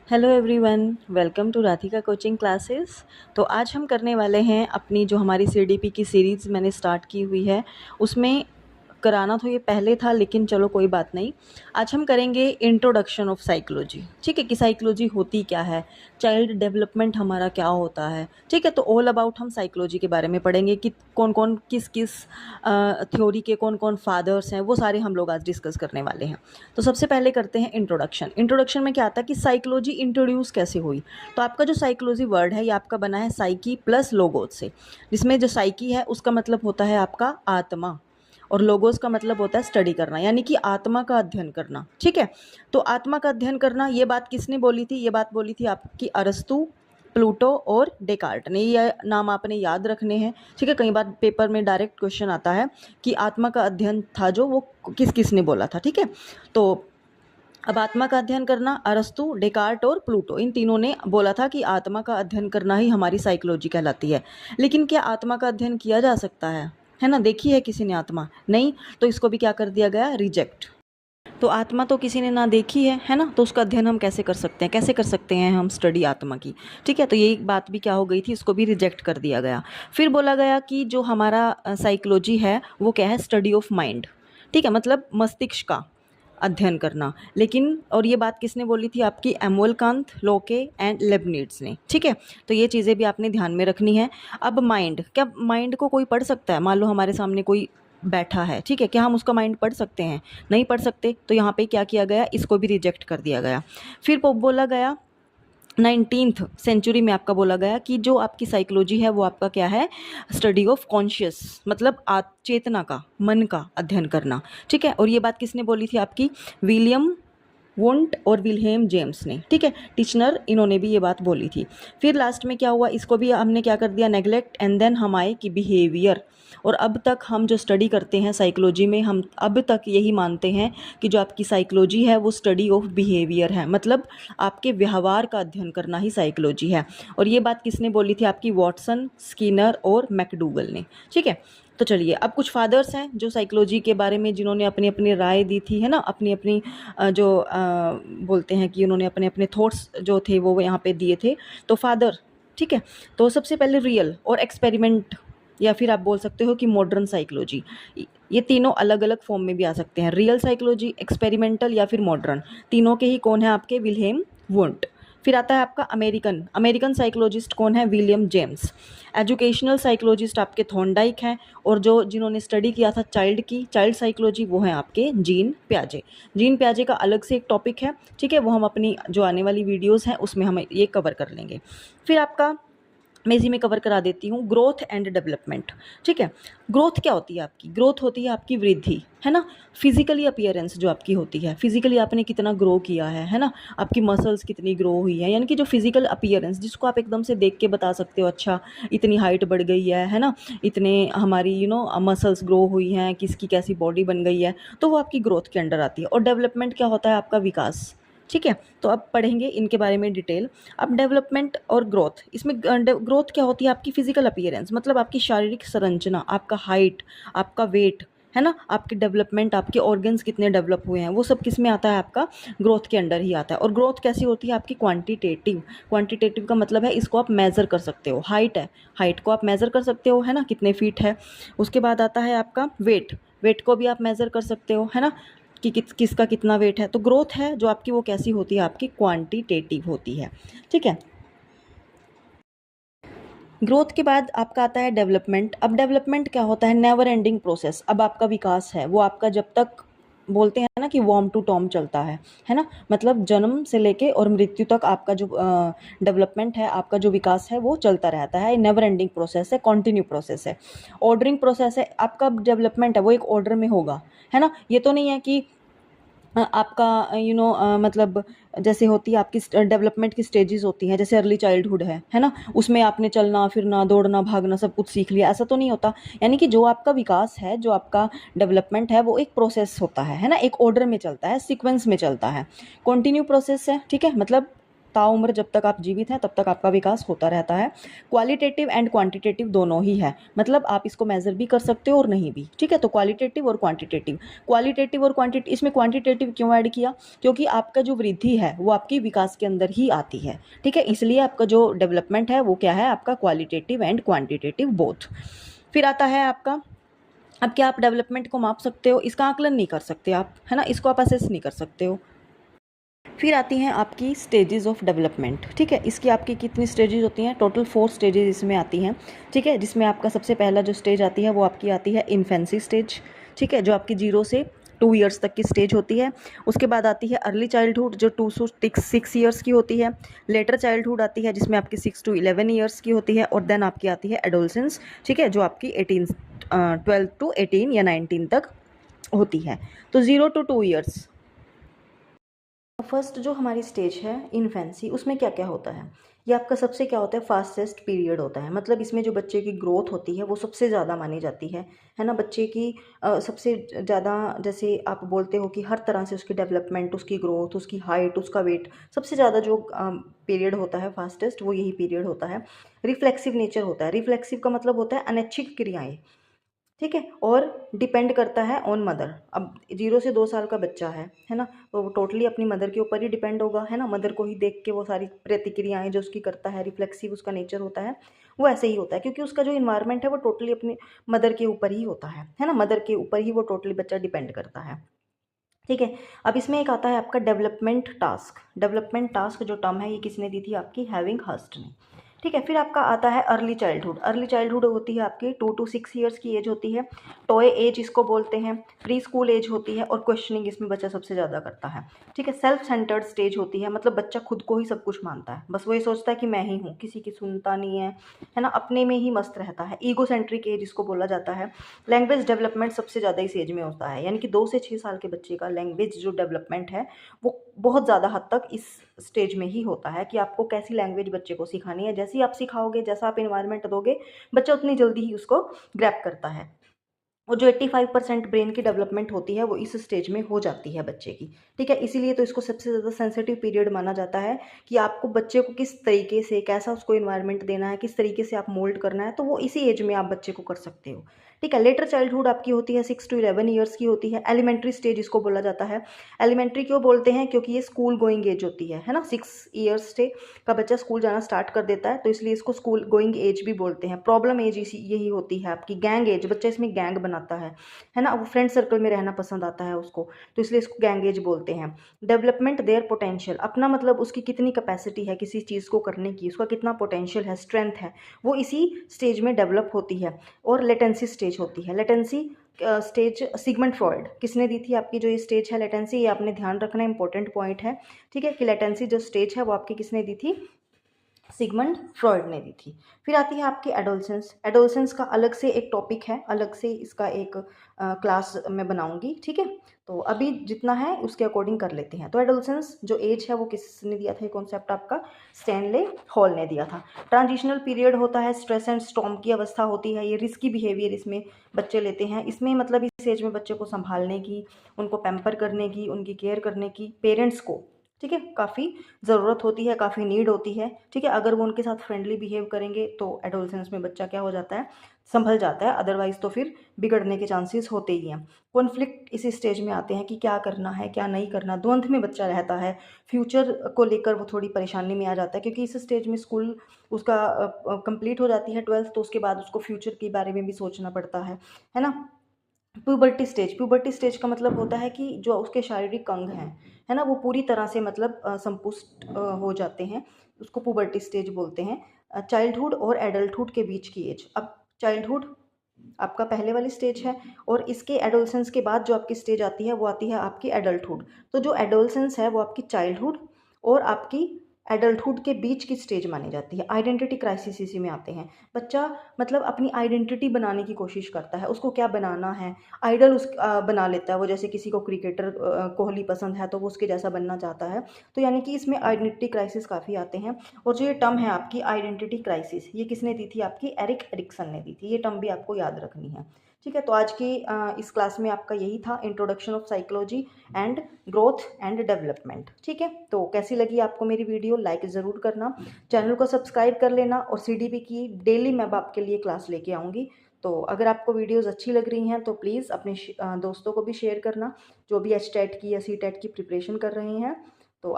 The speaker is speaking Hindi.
Hello everyone, welcome to Radhika coaching classes. तो आज हम करने वाले हैं अपनी जो हमारी सीडीपी की सीरीज़ मैंने स्टार्ट की हुई है उसमें कराना तो ये पहले था, लेकिन चलो कोई बात नहीं। आज हम करेंगे इंट्रोडक्शन ऑफ साइकोलॉजी। ठीक है, कि साइकोलॉजी होती क्या है, चाइल्ड डेवलपमेंट हमारा क्या होता है। ठीक है, तो ऑल अबाउट हम साइकोलॉजी के बारे में पढ़ेंगे कि कौन कौन किस किस थ्योरी के कौन कौन फादर्स हैं, वो सारे हम लोग आज डिस्कस करने वाले हैं। तो सबसे पहले करते हैं इंट्रोडक्शन। इंट्रोडक्शन में क्या आता है कि साइकोलॉजी इंट्रोड्यूस कैसे हुई। तो आपका जो साइकोलॉजी वर्ड है ये आपका बना है साइकी प्लस लोगोस से, जिसमें जो साइकी है उसका मतलब होता है आपका आत्मा, और लोगोस का मतलब होता है स्टडी करना, यानी कि आत्मा का अध्ययन करना। ठीक है, तो आत्मा का अध्ययन करना, ये बात किसने बोली थी? ये बात बोली थी आपकी अरस्तु, प्लूटो और डेकार्ट ने। ये नाम आपने याद रखने हैं। ठीक है, कई बार पेपर में डायरेक्ट क्वेश्चन आता है कि आत्मा का अध्ययन था जो, वो किस किस ने बोला था। ठीक है, तो अब आत्मा का अध्ययन करना, अरस्तु, डेकार्ट और प्लूटो, इन तीनों ने बोला था कि आत्मा का अध्ययन करना ही हमारी साइकोलॉजी कहलाती है। लेकिन क्या आत्मा का अध्ययन किया जा सकता है ना? देखी है किसी ने आत्मा? नहीं, तो इसको भी क्या कर दिया गया? रिजेक्ट। तो आत्मा तो किसी ने ना देखी है ना, तो उसका अध्ययन हम कैसे कर सकते हैं? कैसे कर सकते हैं हम स्टडी आत्मा की? ठीक है, तो ये बात भी क्या हो गई थी, इसको भी रिजेक्ट कर दिया गया। फिर बोला गया कि जो हमारा साइकोलॉजी है वो क्या है? Study of mind. ठीक है, मतलब मस्तिष्क का अध्ययन करना। लेकिन और ये बात किसने बोली थी? आपकी एमुअल कांत, लोके एंड लेबनिट्ज़ ने। ठीक है, तो ये चीज़ें भी आपने ध्यान में रखनी है। अब माइंड, क्या माइंड को कोई पढ़ सकता है? मान लो हमारे सामने कोई बैठा है, ठीक है, क्या हम उसका माइंड पढ़ सकते हैं? नहीं पढ़ सकते। तो यहाँ पे क्या किया गया? इसको भी रिजेक्ट कर दिया गया। फिर बोला गया 19th सेंचुरी में आपका बोला गया कि जो आपकी साइकोलॉजी है वो आपका क्या है? स्टडी ऑफ कॉन्शियस, मतलब चेतना का, मन का अध्ययन करना। ठीक है, और ये बात किसने बोली थी? आपकी विलियम वुंट और विल्हेम जेम्स ने। ठीक है, टिचनर, इन्होंने भी ये बात बोली थी। फिर लास्ट में क्या हुआ? इसको भी हमने क्या कर दिया? नेग्लेक्ट। एंड देन हम आए कि बिहेवियर। और अब तक हम जो स्टडी करते हैं साइकोलॉजी में, हम अब तक यही मानते हैं कि जो आपकी साइकोलॉजी है वो स्टडी ऑफ बिहेवियर है, मतलब आपके व्यवहार का अध्ययन करना ही साइकोलॉजी है। और ये बात किसने बोली थी? आपकी वॉटसन, स्किनर और मैकडूगल ने। ठीक है, तो चलिए अब कुछ फादर्स हैं जो साइकोलॉजी के बारे में जिन्होंने अपनी अपनी राय दी थी, है ना, अपनी अपनी बोलते हैं कि उन्होंने अपने अपने थॉट्स जो थे वो यहाँ पे दिए थे। तो फादर, ठीक है, तो सबसे पहले रियल और एक्सपेरिमेंट, या फिर आप बोल सकते हो कि मॉडर्न साइकोलॉजी, ये तीनों अलग अलग फॉर्म में भी आ सकते हैं। रियल साइकोलॉजी, एक्सपेरिमेंटल या फिर मॉडर्न, तीनों के ही कौन है आपके? Wilhelm Wundt. फिर आता है आपका अमेरिकन, अमेरिकन साइकोलॉजिस्ट कौन है? William James. एजुकेशनल साइकोलॉजिस्ट आपके थॉर्नडाइक हैं, और जो जिन्होंने स्टडी किया था चाइल्ड की, चाइल्ड साइकोलॉजी, वो है आपके जीन प्याजे। जीन प्याजे का अलग से एक टॉपिक है, ठीक है, वो हम अपनी जो आने वाली वीडियोज़ हैं उसमें हम ये कवर कर लेंगे। फिर आपका मैं इसी में कवर करा देती हूँ, ग्रोथ एंड डेवलपमेंट। ठीक है, ग्रोथ क्या होती है आपकी? ग्रोथ होती है आपकी वृद्धि, है ना। फिजिकली अपीयरेंस जो आपकी होती है, फिजिकली आपने कितना ग्रो किया है ना, आपकी मसल्स कितनी ग्रो हुई है, यानी कि जो फिजिकल अपीयरेंस जिसको आप एकदम से देख के बता सकते हो, अच्छा इतनी हाइट बढ़ गई है ना, इतने हमारी मसल्स ग्रो हुई हैं, किसकी कैसी बॉडी बन गई है, तो वो आपकी ग्रोथ के अंडर आती है। और डेवलपमेंट क्या होता है? आपका विकास। ठीक है, तो अब पढ़ेंगे इनके बारे में डिटेल। अब डेवलपमेंट और ग्रोथ, इसमें ग्रोथ क्या होती है? आपकी फिजिकल अपीयरेंस, मतलब आपकी शारीरिक संरचना, आपका हाइट, आपका वेट, है ना, आपके डेवलपमेंट, आपके ऑर्गन्स कितने डेवलप हुए हैं, वो सब किस में आता है? आपका ग्रोथ के अंडर ही आता है। और ग्रोथ कैसी होती है? आपकी क्वांटिटेटिव। क्वांटिटेटिव का मतलब है इसको आप मेज़र कर सकते हो। हाइट है, हाइट को आप मेज़र कर सकते हो, है ना, कितने फीट है। उसके बाद आता है आपका वेट, वेट को भी आप मेज़र कर सकते हो, है ना, कि किसका कितना वेट है। तो ग्रोथ है जो आपकी, वो कैसी होती है? आपकी क्वांटिटेटिव होती है। ठीक है, ग्रोथ के बाद आपका आता है डेवलपमेंट। अब डेवलपमेंट क्या होता है? Never ending process. अब आपका विकास है वो आपका जब तक, बोलते हैं ना कि वॉर्म टू टॉम चलता है ना, मतलब जन्म से लेके और मृत्यु तक आपका जो डेवलपमेंट है, आपका जो विकास है वो चलता रहता है। नेवर एंडिंग प्रोसेस है, कॉन्टिन्यू प्रोसेस है, ऑर्डरिंग प्रोसेस है। आपका डेवलपमेंट है वो एक ऑर्डर में होगा, है ना। ये तो नहीं है कि आपका मतलब जैसे होती है आपकी डेवलपमेंट की स्टेजेस होती हैं, जैसे अर्ली चाइल्डहुड है ना, उसमें आपने चलना फिरना दौड़ना भागना सब कुछ सीख लिया, ऐसा तो नहीं होता। यानी कि जो आपका विकास है, जो आपका डेवलपमेंट है, वो एक प्रोसेस होता है ना, एक ऑर्डर में चलता है, सीक्वेंस में चलता है, कंटिन्यू प्रोसेस है। ठीक है, मतलब ताउम्र जब तक आप जीवित हैं तब तक आपका विकास होता रहता है। क्वालिटेटिव एंड क्वांटिटेटिव दोनों ही है, मतलब आप इसको मेज़र भी कर सकते हो और नहीं भी, ठीक है। तो क्वालिटेटिव और क्वांटिटेटिव, क्वालिटेटिव और क्वांटिटी, इसमें क्वांटिटेटिव क्यों ऐड किया, क्योंकि आपका जो वृद्धि है वो आपकी विकास के अंदर ही आती है, ठीक है। इसलिए आपका जो डेवलपमेंट है वो क्या है, आपका क्वालिटेटिव एंड क्वांटिटेटिव बोथ। फिर आता है आपका, अब क्या आप डेवलपमेंट को माप सकते हो, इसका आकलन नहीं कर सकते आप, है ना, इसको आप असेस नहीं कर सकते हो। फिर आती हैं आपकी स्टेजेस ऑफ डेवलपमेंट, ठीक है। इसकी आपकी कितनी स्टेजेस होती हैं, टोटल 4 स्टेजेस इसमें आती हैं, ठीक है। जिसमें आपका सबसे पहला जो स्टेज आती है वो आपकी आती है इन्फेंसी स्टेज, ठीक है, जो आपकी 0 से 2 ईयर्स तक की स्टेज होती है। उसके बाद आती है अर्ली चाइल्डहुड जो 2 से 6 ईयर्स की होती है। लेटर चाइल्डहुड आती है जिसमें आपकी 6 to 11 ईयर्स की होती है। और देन आपकी आती है एडोलसेंस, ठीक है, जो आपकी 12 to 18 या 19 तक होती है। तो 0 to 2 ईयर्स। फर्स्ट जो हमारी स्टेज है इन्फेंसी, उसमें क्या क्या होता है, ये आपका सबसे क्या होता है, फास्टेस्ट पीरियड होता है। मतलब इसमें जो बच्चे की ग्रोथ होती है वो सबसे ज़्यादा मानी जाती है ना। बच्चे की सबसे ज़्यादा, जैसे आप बोलते हो कि हर तरह से उसकी डेवलपमेंट, उसकी ग्रोथ, उसकी हाइट, उसका वेट, सबसे ज़्यादा जो पीरियड होता है फास्टेस्ट, वो यही पीरियड होता है। रिफ्लेक्सिव नेचर होता है, रिफ्लेक्सिव का मतलब होता है अनैच्छिक क्रियाएँ, ठीक है। और डिपेंड करता है ऑन मदर। अब 0 से 2 साल का बच्चा है ना, तो वो टोटली अपनी मदर के ऊपर ही डिपेंड होगा, है ना। मदर को ही देख के वो सारी प्रतिक्रियाएं जो उसकी करता है, रिफ्लेक्सिव उसका नेचर होता है, वो ऐसे ही होता है, क्योंकि उसका जो इन्वायरमेंट है वो टोटली अपनी मदर के ऊपर ही होता है ना। मदर के ऊपर ही वो टोटली बच्चा डिपेंड करता है, ठीक है। अब इसमें एक आता है आपका डेवलपमेंट टास्क। डेवलपमेंट टास्क जो टर्म है ये किसने दी थी, आपकी हैविंग हर्स्ट ने, ठीक है। फिर आपका आता है अर्ली चाइल्डहुड। अर्ली चाइल्डहुड होती है आपकी 2 to 6 ईयर्स की एज होती है। टॉय एज इसको बोलते हैं। प्री स्कूल एज होती है। और क्वेश्चनिंग इसमें बच्चा सबसे ज़्यादा करता है, ठीक है। सेल्फ सेंटर्ड स्टेज होती है, मतलब बच्चा खुद को ही सब कुछ मानता है, बस वो ये सोचता है कि मैं ही हूँ, किसी की सुनता नहीं है ना, अपने में ही मस्त रहता है। ईगो सेंट्रिक एज इसको बोला जाता है। लैंग्वेज डेवलपमेंट सबसे ज़्यादा इस एज में होता है, यानी कि 2 से 6 साल के बच्चे का लैंग्वेज जो डेवलपमेंट है वो बहुत ज़्यादा हद तक इस स्टेज में ही होता है, कि आपको कैसी लैंग्वेज बच्चे को सिखानी है। जैसे ही आप सिखाओगे, जैसा आप इन्वायरमेंट दोगे, बच्चा उतनी जल्दी ही उसको ग्रैब करता है। और जो 85% ब्रेन की डेवलपमेंट होती है वो इस स्टेज में हो जाती है बच्चे की, ठीक है। इसीलिए तो इसको सबसे ज़्यादा सेंसिटिव पीरियड माना जाता है, कि आपको बच्चे को किस तरीके से, कैसा उसको इन्वायरमेंट देना है, किस तरीके से आप मोल्ड करना है, तो वो इसी एज में आप बच्चे को कर सकते हो, ठीक है। लेटर चाइल्डहुड आपकी होती है 6 to 11 ईयर्स की होती है। एलिमेंट्री स्टेज इसको बोला जाता है। एलिमेंट्री क्यों बोलते हैं, क्योंकि ये स्कूल गोइंग एज होती है ना। 6 ईयर्स से का बच्चा स्कूल जाना स्टार्ट कर देता है, तो इसलिए इसको स्कूल गोइंग एज भी बोलते हैं। प्रॉब्लम एज इसी यही होती है आपकी। गैंग एज, बच्चा इसमें गैंग बनाता है ना, वो फ्रेंड सर्कल में रहना पसंद आता है उसको, तो इसलिए इसको गैंग एज बोलते हैं। डेवलपमेंट देयर पोटेंशियल, अपना मतलब उसकी कितनी कैपेसिटी है किसी चीज़ को करने की, उसका कितना पोटेंशियल है, स्ट्रेंथ है, वो इसी स्टेज में डेवलप होती है। और लेटेंसी स्टेज होती है। लेटेंसी स्टेज सिगमंड फ्रॉइड किसने दी थी आपकी, जो ये स्टेज है लेटेंसी, ये आपने ध्यान रखना, इंपॉर्टेंट पॉइंट है, ठीक है, कि लेटेंसी जो स्टेज है वो आपकी किसने दी थी, सिगमंड फ्रॉइड ने दी थी। फिर आती है आपकी एडोलसेंस। एडोलसेंस का अलग से एक टॉपिक है, अलग से इसका एक क्लास मैं बनाऊंगी, ठीक है। तो अभी जितना है उसके अकॉर्डिंग कर लेते हैं। तो एडोलसेंस जो एज है वो किसने दिया था, ये कॉन्सेप्ट आपका स्टैनले हॉल ने दिया था। ट्रांजिशनल पीरियड होता है, स्ट्रेस एंड स्टॉर्म की अवस्था होती है, ये रिस्की बिहेवियर इसमें बच्चे लेते हैं। इसमें मतलब इस एज में बच्चे को संभालने की, उनको पैम्पर करने की, उनकी केयर करने की पेरेंट्स को, ठीक है, काफ़ी ज़रूरत होती है, काफ़ी नीड होती है, ठीक है। अगर वो उनके साथ फ्रेंडली बिहेव करेंगे तो एडोलसेंस में बच्चा क्या हो जाता है, संभल जाता है, अदरवाइज़ तो फिर बिगड़ने के चांसेस होते ही हैं। कॉन्फ्लिक्ट इसी स्टेज में आते हैं कि क्या करना है क्या नहीं करना, द्वंद्व में बच्चा रहता है। फ्यूचर को लेकर वो थोड़ी परेशानी में आ जाता है, क्योंकि इस स्टेज में स्कूल उसका कंप्लीट हो जाती है 12th, तो उसके बाद उसको फ्यूचर के बारे में भी सोचना पड़ता है ना। प्यूबर्टी स्टेज, प्यूबर्टी स्टेज का मतलब होता है कि जो उसके शारीरिक अंग हैं, है ना, वो पूरी तरह से मतलब संपुष्ट हो जाते हैं, उसको प्यूबर्टी स्टेज बोलते हैं। चाइल्डहुड और एडल्टहुड के बीच की एज। अब चाइल्डहुड आपका पहले वाली स्टेज है, और इसके एडोलसेंस के बाद जो आपकी स्टेज आती है वो आती है आपकी एडल्टहुड। तो जो एडोलसेंस है वो आपकी चाइल्डहुड और आपकी एडल्टहुड के बीच की स्टेज मानी जाती है। आइडेंटिटी क्राइसिस इसी में आते हैं। बच्चा मतलब अपनी आइडेंटिटी बनाने की कोशिश करता है, उसको क्या बनाना है, आइडल बना लेता है वो। जैसे किसी को क्रिकेटर कोहली पसंद है तो वो उसके जैसा बनना चाहता है, तो यानी कि इसमें आइडेंटिटी क्राइसिस काफ़ी आते हैं। और जो ये टर्म है आपकी आइडेंटिटी क्राइसिस, ये किसने दी थी आपकी, एरिक एरिक्सन ने दी थी। ये टर्म भी आपको याद रखनी है, ठीक है, तो आज की इस क्लास में आपका यही था, introduction of psychology and growth and development. ठीक है, तो कैसी लगी आपको मेरी वीडियो, लाइक ज़रूर करना, चैनल को सब्सक्राइब कर लेना, और सीडीपी की डेली मैं आपके लिए क्लास लेके आऊँगी। तो अगर आपको वीडियोस अच्छी लग रही हैं तो प्लीज़ अपने दोस्तों को भी शेयर करना, जो भी एचटेट की या सीटेट की प्रिपरेशन कर रहे हैं। तो